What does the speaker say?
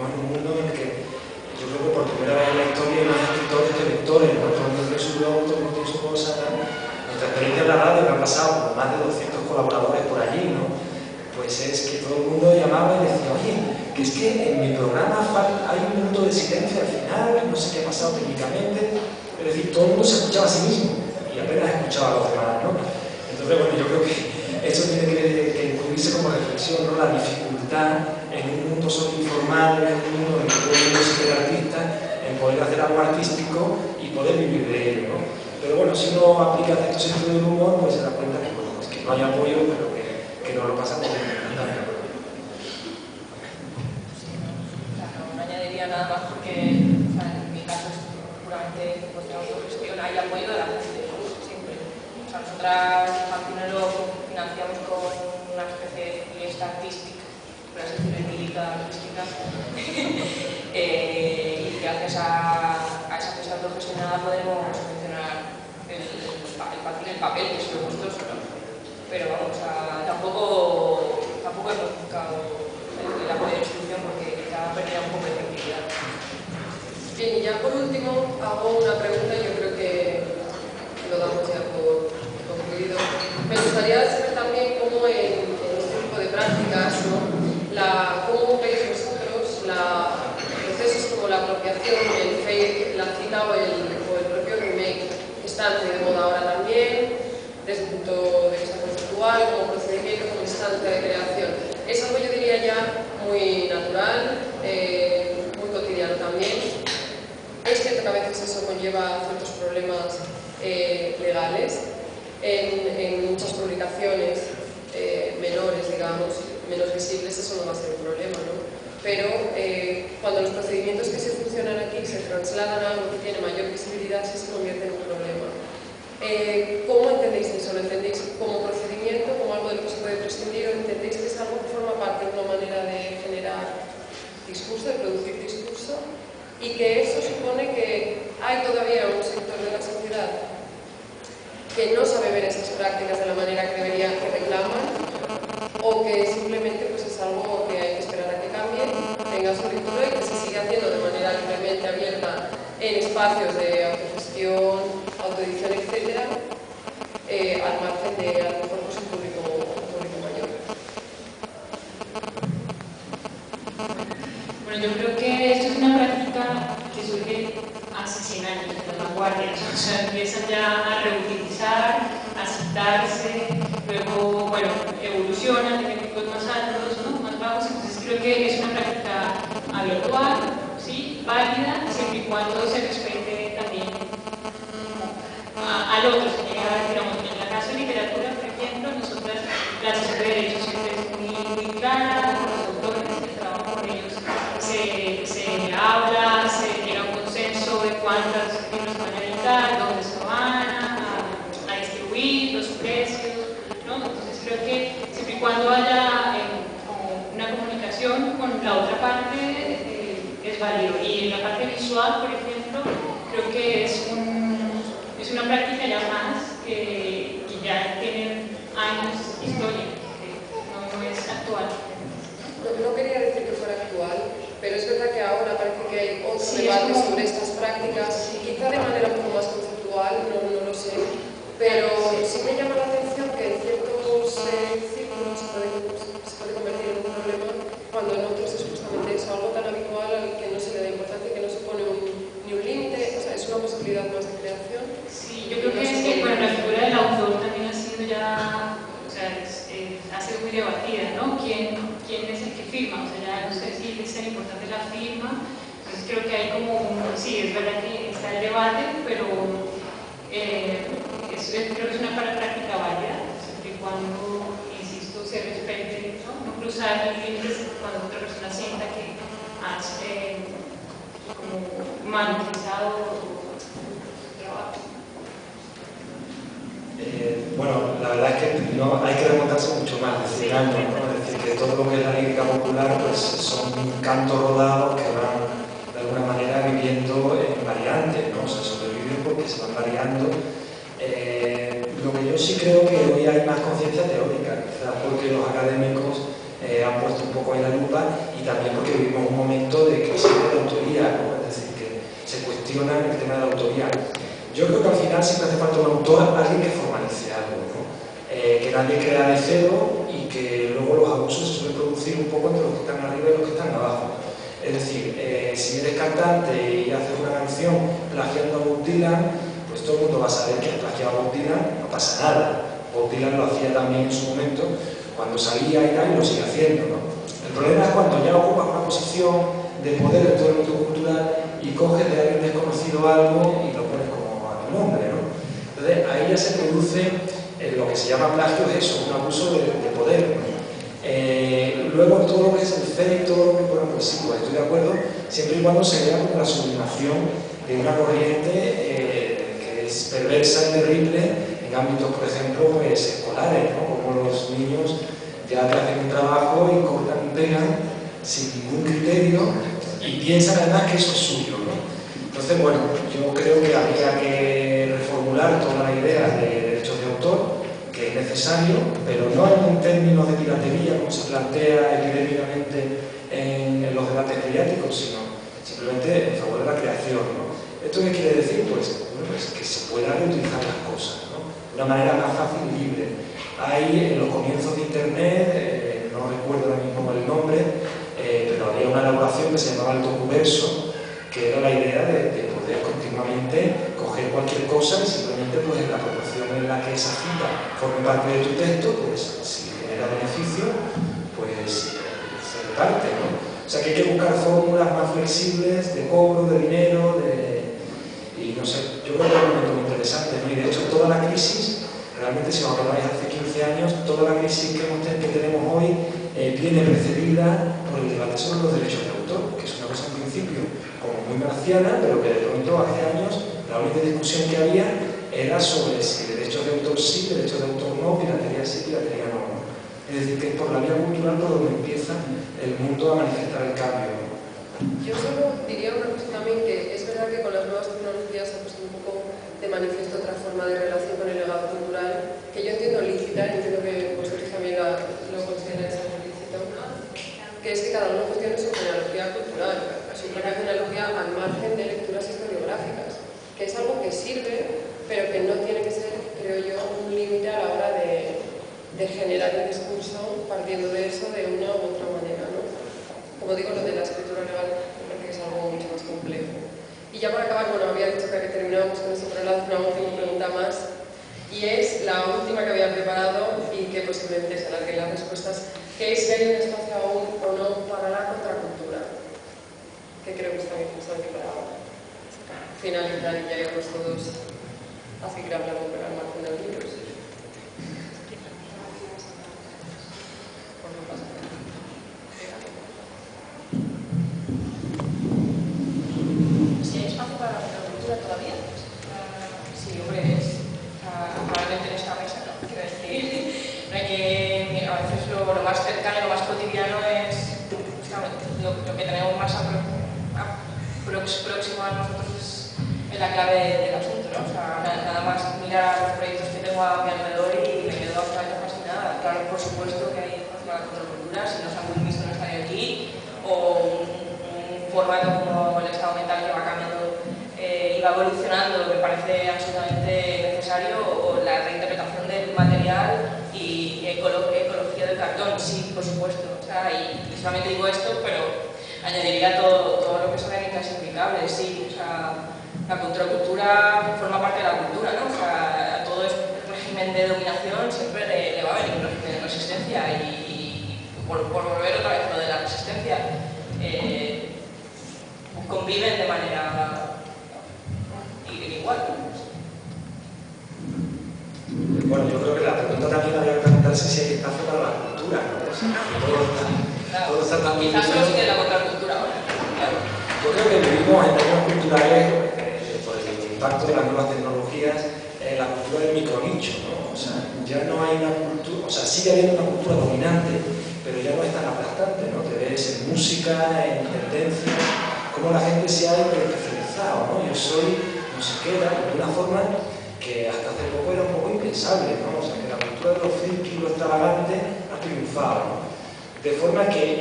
vivimos en un mundo en el que yo creo que por primera vez en la historia hay más escritores que lectores, ¿no? Todo el mundo tiene su blog, todo el mundo tiene su cosa, ¿no? Nuestra experiencia en la radio, que han pasado por más de 200 colaboradores por allí, ¿no? Pues es que todo el mundo llamaba y decía, oye, que es que en mi programa hay un minuto de silencio al final, no sé qué ha pasado técnicamente. Es decir, todo el mundo se escuchaba a sí mismo y apenas escuchaba a los demás, ¿no? Entonces, bueno, yo creo que eso tiene que incluirse como reflexión, ¿no? La dificultad en un mundo solo informal, en un mundo en el que todo el mundo se quiere artista, en poder hacer algo artístico y poder vivir de ello, ¿no? Pero bueno, si uno aplica cierto sentido del humor, pues se da cuenta que, bueno, pues que no hay apoyo, pero que no lo pasa por bien. No añadiría nada más porque, o sea, en mi caso es puramente pues, de autogestión, hay apoyo de la gente, siempre. O sea, nosotras al final lo financiamos con una especie de fiesta artística, por así decirlo, idílica artística, y gracias a esa fiesta autogestionada podemos subvencionar el papel, que es lo costoso, ¿no? Pero vamos, o sea, tampoco hemos buscado el apoyo de institución porque ya perdía un poco de efectividad. Bien, y ya por último hago una pregunta, yo creo que lo damos ya por concluido. Me gustaría saber también cómo en este tipo de prácticas, ¿no? cómo veis vosotros procesos como la apropiación, el fake, la cita o el propio remake, que están muy de moda ahora también, desde el punto de vista conceptual, como procedimiento, como instante de creación. Es algo, yo diría ya, muy natural, muy cotidiano también. Es cierto que a veces eso conlleva ciertos problemas legales. En muchas publicaciones menores, digamos, menos visibles, eso no va a ser un problema, ¿no? Pero cuando los procedimientos que se funcionan aquí se trasladan a algo que tiene mayor visibilidad, sí se convierte en un problema. ¿Cómo entendéis eso? ¿Lo entendéis como procedimiento, como algo de lo que se puede prescindir, o entendéis que es algo que forma parte de una manera de generar discurso, de producir discurso, y que eso supone que hay todavía un sector de la sociedad que no sabe ver esas prácticas de la manera que debería, que reclaman, o que simplemente pues, es algo que hay que esperar a que cambie, tenga su lectura y que se siga haciendo de manera libremente abierta en espacios de autogestión, autoedición, etcétera, al margen de a lo mejor pues, un público mayor? Bueno, yo creo que esto es una práctica que surge hace 100 años en las vanguardias, o sea, empiezan ya a reutilizar, a citarse, luego, bueno, evolucionan, tienen picos más altos, ¿no? Más bajos, entonces creo que es una práctica habitual, ¿sí? Válida, siempre y cuando se respete también al otro, se llega, digamos, en el caso de literatura, por ejemplo, nosotras la Asociación de Derechos siempre es muy clara, con los autores, el trabajo con ellos se habla, se llega a un consenso de cuántas libros se van a editar, dónde se van a distribuir, los precios, ¿no? Entonces creo que siempre y cuando haya como una comunicación con la otra parte es válido. Y en la parte visual, por ejemplo, creo que es una práctica ya más que ya tiene años de historia, no es actual. No quería decir que fuera actual, pero es verdad que ahora parece que hay otro debate sobre estas prácticas, quizá de manera un poco más conceptual, no lo sé, pero sí me llama la atención que en ciertos círculos se puede convertir en un problema cuando en otros es justamente eso, algo tan habitual al que no se le da importancia, que no se pone ni un límite, o sea, es una posibilidad más de creación. Sí, yo creo que bueno, la figura del autor también ha sido ya, o sea, ha sido muy debatida, ¿no? ¿Quién es el que firma? O sea, ya no sé si es tan importante la firma, entonces creo que hay como sí, es verdad que está el debate, pero creo que es una práctica válida, siempre y cuando, insisto, se respete, no cruzar límites cuando otra persona sienta que has como manualizado tu trabajo. Bueno, la verdad es que no hay que remontarse mucho más de 100 años, ¿no? Es decir, que todo lo que es la lírica popular pues, son cantos rodados que van de alguna manera viviendo en variantes, ¿no? O sea, sobreviven porque se van variando. Lo que yo sí creo que hoy hay más conciencia teórica, quizás porque los académicos han puesto un poco poco en la lupa, y también porque vivimos un momento de crisis de la autoría, ¿no? Es decir, que se cuestiona el tema de la autoría. Yo creo que al final siempre hace falta un autor, alguien que formalice algo, ¿no? Que nadie crea de cero y que luego los abusos se suelen producir un poco entre los que están arriba y los que están abajo. Es decir, si eres cantante y haces una canción plagiando a Bob Dylan, pues todo el mundo va a saber que has plagiado a Bob Dylan, no pasa nada. Bob Dylan lo hacía también en su momento, cuando salía y tal, y lo sigue haciendo, ¿no? El problema es cuando ya ocupas una posición de poder en todo el mundo cultural y coges de alguien desconocido algo y lo pones como a tu nombre, ¿no? Entonces, ahí ya se produce lo que se llama plagio, es eso, un abuso de poder, ¿no? Luego todo lo que es el fe y todo lo que, bueno, pues sí, pues estoy de acuerdo, siempre y cuando se vea como la sublimación de una corriente que es perversa y terrible en ámbitos, por ejemplo, pues, escolares, ¿no? Como los niños ya te hacen un trabajo y cortan y pegan sin ningún criterio y piensan además que eso es suyo, ¿no? Entonces, bueno, yo creo que habría que reformular toda la idea de derechos de autor, que es necesario, pero no en términos de piratería, como se plantea epidémicamente en los debates mediáticos, sino simplemente en favor de la creación, ¿no? ¿Esto qué quiere decir? Pues, bueno, pues que se puedan reutilizar las cosas, ¿no? De una manera más fácil y libre. Hay en los comienzos de Internet, no recuerdo ahora mismo el nombre, pero había una elaboración que se llamaba el docuverso, que era la idea de poder continuamente coger cualquier cosa y simplemente, pues, en la proporción en la que esa cita forme parte de tu texto, pues si genera beneficio, pues se reparte, ¿no? O sea que hay que buscar fórmulas más flexibles de cobro, de dinero, y no sé, yo creo que es un momento muy interesante, ¿no? Y de hecho toda la crisis, realmente si os acordáis hace 15 años, toda la crisis que tenemos hoy viene precedida por el debate sobre los derechos de autor, que es una cosa en principio como muy marciana, pero que de pronto hace años la única discusión que había era sobre si derechos de autor sí, derechos de autor no, piratería sí, piratería no, ¿no? Es decir, que es por la vía cultural por donde empieza el mundo a manifestar el cambio, ¿no? Yo solo diría una cosa también, que es verdad que con las nuevas tecnologías se ha puesto un poco de manifiesto otra forma de relación con el legado cultural, que yo entiendo lícita, y entiendo que vosotros también lo consideráis algo lícito, que es que cada uno cuestione su genealogía cultural, su propia genealogía al margen de lecturas historiográficas, que es algo que sirve, pero que no tiene que ser, creo yo, un límite a la hora de generar un discurso partiendo de eso de una u otra manera, ¿no? Como digo, lo de la escritura legal creo que es algo mucho más complejo. Y ya para acabar, bueno, había dicho que terminábamos con esto, pero le hago una última pregunta más, y es la última que había preparado y que posiblemente se alarguen las respuestas, que es si hay un espacio aún o no para la contracultura, que creo que está bien pensado que para finalizar y ya irnos todos a seguir hablando con el margen de los libros. Si hay espacio para la contracultura todavía, sí, hombre, actualmente en esta mesa, ¿no? Quiero decir, no hay que, mira, a veces lo más cercano, lo más cotidiano es lo que tenemos más próximo a nosotros es la clave del asunto, ¿no? O sea, nada más mirar los proyectos que tengo a mi alrededor y me quedo absolutamente fascinada. Claro, por supuesto que hay espacio para la contracultura, si no se han visto no estaría aquí, o un formato como el estado mental que va cambiando y va evolucionando, lo que parece absolutamente necesario, o la reinterpretación del material y ecología del cartón, sí, por supuesto. O sea, y solamente digo esto, pero añadiría todo lo que son inclasificables, sí. O sea, la contracultura forma parte de la cultura, ¿no? O sea, a todo este régimen de dominación siempre le va a venir un régimen de resistencia y por volver otra vez lo de la resistencia, conviven de manera igual. Bueno, yo creo que la pregunta también habría que preguntarse si hay espacio para la cultura, ¿no? O sea, todo está tan quizás solo si de la contracultura ahora. Claro. Yo creo que vivimos en términos culturales, por el impacto de las nuevas tecnologías, la cultura del micronicho, ¿no? O sea, ya no hay una cultura, o sea, sigue habiendo una cultura dominante, pero ya no es tan aplastante, ¿no? Te ves en música, en tendencias, cómo la gente se ha hiperespecializado, ¿no? Yo soy no sé qué, de una forma que hasta hace poco era un poco impensable, ¿no? O sea, que la cultura de los friki y lo extravagante ha triunfado, ¿no? De forma que